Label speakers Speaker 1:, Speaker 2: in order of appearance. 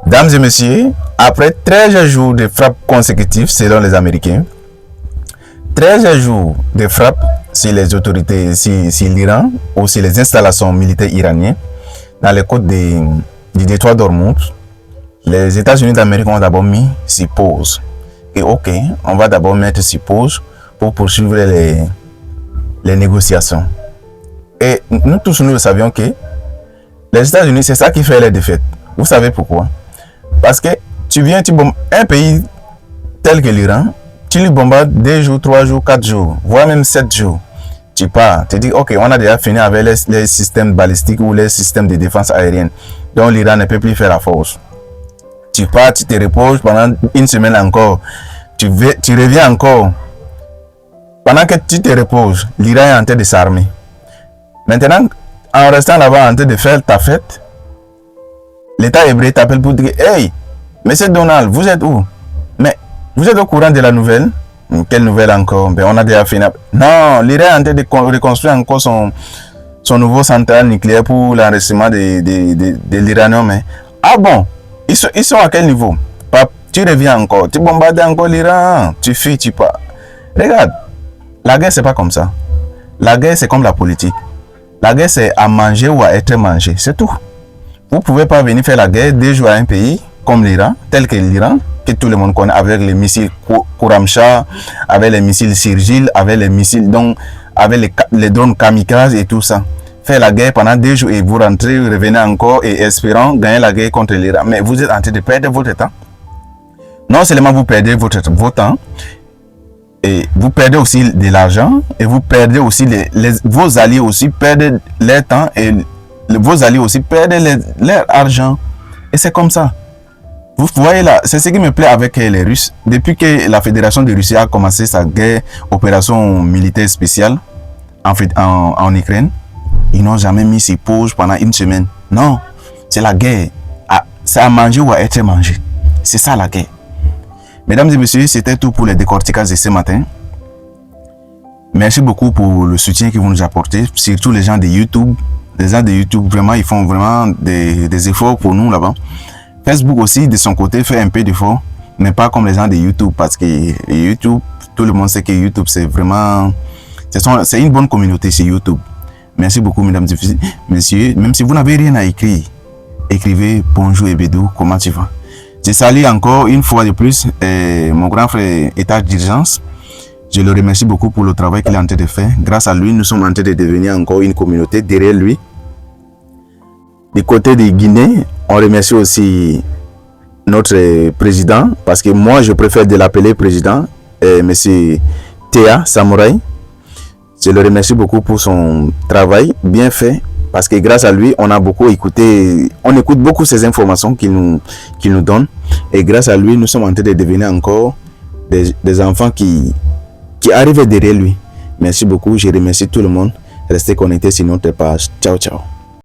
Speaker 1: Dames et messieurs, après 13 jours de frappes consécutives selon les Américains, 13 jours de frappes sur les autorités, sur l'Iran ou sur les installations militaires iraniennes dans les côtes du détroit d'Ormuz, les États-Unis d'Amérique ont d'abord mis sur pause. Et ok, on va d'abord mettre sur pause pour poursuivre les négociations. Et nous tous, nous savions que les États-Unis, c'est ça qui fait les défaites. Vous savez pourquoi? Parce que tu viens, tu bombes un pays tel que l'Iran, tu lui bombardes 2 jours, 3 jours, 4 jours, voire même 7 jours. Tu pars, tu dis, ok, on a déjà fini avec les systèmes balistiques ou les systèmes de défense aérienne. Donc l'Iran ne peut plus faire la force. Tu pars, tu te reposes pendant une semaine encore. Tu reviens encore. Pendant que tu te reposes, l'Iran est en train de s'armer. Maintenant, en restant là-bas en train de faire ta fête, l'État hébreu t'appelle pour dire, hey, monsieur Donald, vous êtes où? Mais vous êtes au courant de la nouvelle? Quelle nouvelle encore? Ben, on a déjà fini. Non, l'Iran est en train de reconstruire encore son nouveau centrale nucléaire pour l'enregistrement de l'uranium. Mais ah bon? Ils sont à quel niveau? Tu reviens encore, tu bombardes encore l'Iran, tu fuis, tu pars. Regarde, la guerre c'est pas comme ça. La guerre c'est comme la politique. La guerre c'est à manger ou à être mangé, c'est tout. Vous pouvez pas venir faire la guerre 2 jours à un pays comme l'Iran, tel que l'Iran, que tout le monde connaît, avec les missiles Khorramshahr, avec les missiles Sirjil, avec les missiles, donc avec les drones kamikazes et tout ça. Faire la guerre pendant 2 jours et vous rentrez, vous revenez encore et espérant gagner la guerre contre l'Iran. Mais vous êtes en train de perdre votre temps. Non seulement vous perdez votre temps, et vous perdez aussi de l'argent, et vous perdez aussi vos alliés aussi perdent leur temps, et vos alliés aussi perdent leur argent. Et c'est comme ça. Vous voyez là, c'est ce qui me plaît avec les Russes. Depuis que la Fédération de Russie a commencé sa guerre, opération militaire spéciale en Ukraine, ils n'ont jamais mis sur pause pendant une semaine. Non, c'est la guerre. C'est à manger ou à être mangé. C'est ça la guerre. Mesdames et messieurs, c'était tout pour les décorticages de ce matin. Merci beaucoup pour le soutien que vous nous apportez, surtout les gens de YouTube. Les gens de YouTube, vraiment, ils font vraiment des efforts pour nous là-bas. Facebook aussi, de son côté, fait un peu d'efforts, mais pas comme les gens de YouTube, parce que YouTube, tout le monde sait que YouTube, c'est vraiment... C'est une bonne communauté sur YouTube. Merci beaucoup, mesdames et messieurs. Même si vous n'avez rien à écrire, écrivez « Bonjour Ebedou, comment tu vas ?» Je salue encore une fois de plus mon grand frère état d'urgence. Je le remercie beaucoup pour le travail qu'il est en train de faire. Grâce à lui, nous sommes en train de devenir encore une communauté derrière lui. Du côté de Guinée, on remercie aussi notre président, parce que moi, je préfère de l'appeler président, M. Théa Samouraï. Je le remercie beaucoup pour son travail bien fait. Parce que grâce à lui, on a beaucoup écouté, on écoute beaucoup ces informations qu'il nous donne. Et grâce à lui, nous sommes en train de devenir encore des enfants qui arrivent derrière lui. Merci beaucoup, je remercie tout le monde. Restez connectés sur notre page. Ciao, ciao.